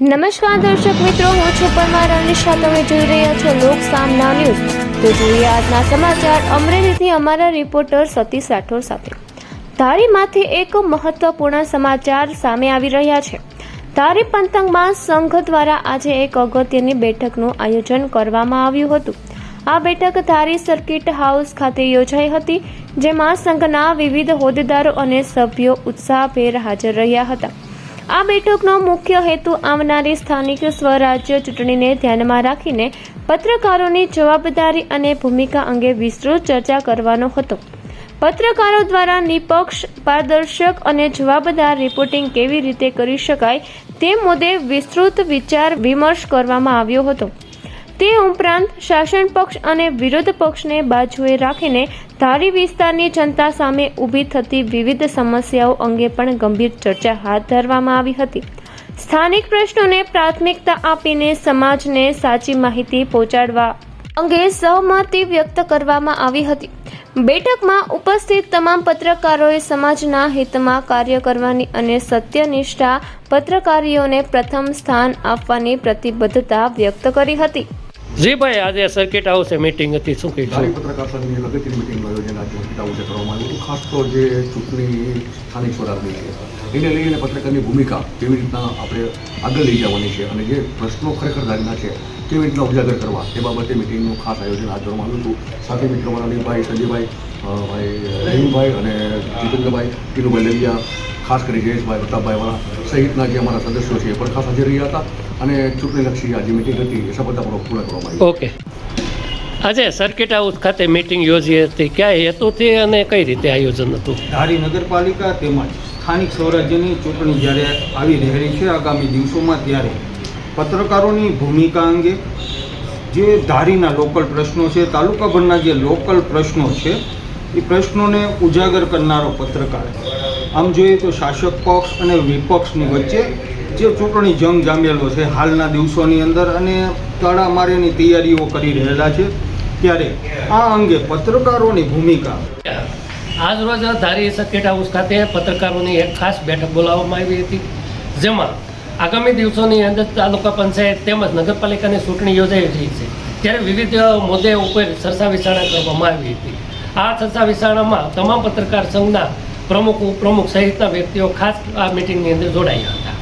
નમસ્કાર દર્શક મિત્રો, હું છું પરમાર અનિશા. તમે જોઈ રહ્યા છો લોક સામના ન્યૂઝ. તો જોઈએ આજના સમાચાર અમરેલીથી અમારા રિપોર્ટર સતીશ રાઠોડ સાથે. ધારીમાંથી એક મહત્વપૂર્ણ સમાચાર સામે આવી રહ્યા છે. ધારી પંથકમાં સંઘ દ્વારા આજે એક અગત્યની બેઠકનું આયોજન કરવામાં આવ્યું હતું. આ બેઠક ધારી સર્કિટ હાઉસ ખાતે યોજાઈ હતી, જેમાં સંઘના વિવિધ હોદ્દેદારો અને સભ્યો ઉત્સાહભેર હાજર રહ્યા હતા. આ બેઠકનો મુખ્ય હેતુ આવનારી સ્થાનિક સ્વરાજ્ય ચૂંટણીને ધ્યાનમાં રાખીને પત્રકારોની જવાબદારી અને ભૂમિકા અંગે વિસ્તૃત ચર્ચા કરવાનો હતો. પત્રકારો દ્વારા નિષ્પક્ષ, પારદર્શક અને જવાબદાર રિપોર્ટિંગ કેવી રીતે કરી શકાય તે મુદ્દે વિસ્તૃત વિચાર વિમર્શ કરવામાં આવ્યો હતો. તે ઉપરાંત શાસન પક્ષ અને વિરોધ પક્ષને બાજુએ રાખીને ધારી વિસ્તારની જનતા સામે ઊભી થતી વિવિધ સમસ્યાઓ અંગે પણ ગંભીર ચર્ચા હાથ ધરવામાં આવી હતી. સ્થાનિક પ્રશ્નોને પ્રાથમિકતા આપીને સમાજને સાચી માહિતી પહોંચાડવા અંગે સહમતિ વ્યક્ત કરવામાં આવી હતી. બેઠકમાં ઉપસ્થિત તમામ પત્રકારોએ સમાજના હિતમાં કાર્ય કરવાની અને સત્યનિષ્ઠા પત્રકારીઓને પ્રથમ સ્થાન આપવાની પ્રતિબદ્ધતા વ્યક્ત કરી હતી. જી ભાઈ, આજે સર્કિટ હાઉસે મીટિંગ હતી, શું કહીશું? ધારી પત્રકાર સંઘની અગત્યની મીટિંગનું આયોજન આજે સર્કિટ હાઉસે કરવામાં આવ્યું હતું. ખાસ તો જે ચૂંટણી સ્થાનિક સ્વરાજની છે એને લઈને પત્રકારની ભૂમિકા કેવી રીતના આપણે આગળ લઈ જવાની છે અને જે પ્રશ્નો ખરેખર ધારીના છે કેવી રીતના ઉજાગર કરવા તે બાબતે મીટિંગનું ખાસ આયોજન હાથ ધરવામાં આવ્યું હતું. સાથે મિત્રો મારા અનિલભાઈ, સંજયભાઈ, ભાઈ રહીમભાઈ અને જીતેન્દ્રભાઈ, ટીનુભાઈ લલિયા, ખાસ કરી જયેશભાઈ, પ્રતાપભાઈ વાળા સહિતના જે અમારા સદસ્યો છે એ પણ ખાસ હાજર રહ્યા હતા અને ચૂંટણીલક્ષી આજે મીટિંગ હતી એ સફળતાપૂર્વક પૂર્ણ કરવામાં આવી. ઓકે, આજે સર્કિટ હાઉસ ખાતે મીટિંગ યોજી હતી, ક્યાં હેતુથી અને કઈ રીતે આયોજન હતું? ધારી નગરપાલિકા તેમજ સ્થાનિક સ્વરાજ્યની ચૂંટણી જ્યારે આવી રહેલી છે આગામી દિવસોમાં, ત્યારે પત્રકારોની ભૂમિકા અંગે જે ધારીના લોકલ પ્રશ્નો છે, તાલુકાભરના જે લોકલ પ્રશ્નો છે એ પ્રશ્નોને ઉજાગર કરનારો પત્રકાર. આમ જોઈએ તો શાસક પક્ષ અને વિપક્ષની વચ્ચે જે ચૂંટણી જંગ જામેલો છે હાલના દિવસોની અંદર અને તડામારીની તૈયારીઓ કરી રહેલા છે, ત્યારે આ અંગે પત્રકારોની ભૂમિકા. આજ રોજ ધારી સર્કિટ હાઉસ ખાતે પત્રકારોની એક ખાસ બેઠક બોલાવવામાં આવી હતી, જેમાં આગામી દિવસોની અંદર તાલુકા પંચાયત તેમજ નગરપાલિકાની ચૂંટણી યોજાઈ રહી છે, ત્યારે વિવિધ મુદ્દે ઉપર ચર્ચા વિચારણા કરવામાં આવી હતી. આ ચર્ચા વિચારણામાં તમામ પત્રકાર સંઘના પ્રમુખ, ઉપપ્રમુખ સહિતના વ્યક્તિઓ ખાસ આ મિટિંગની અંદર જોડાયા હતા.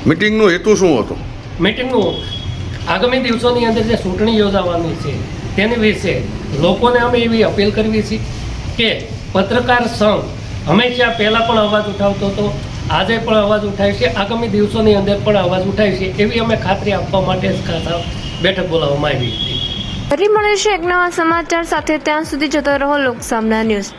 મીટિંગનો હેતુ શું હતો? મીટિંગનું આગામી દિવસોની અંદર જે ચૂંટણી યોજાવાની છે તેની વિશે લોકોને અમે એવી અપીલ કરવી છે કે પત્રકાર સંઘ હંમેશા પહેલાં પણ અવાજ ઉઠાવતો હતો, આજે પણ અવાજ ઉઠાવી છે, આગામી દિવસોની અંદર પણ અવાજ ઉઠાવી છે, એવી અમે ખાતરી આપવા માટે જ ખાસ બેઠક બોલાવવામાં આવી હતી. ફરી મળીશું એક નવા સમાચાર સાથે. ત્યાં સુધી જોતા રહો લોક સામના ન્યૂઝ.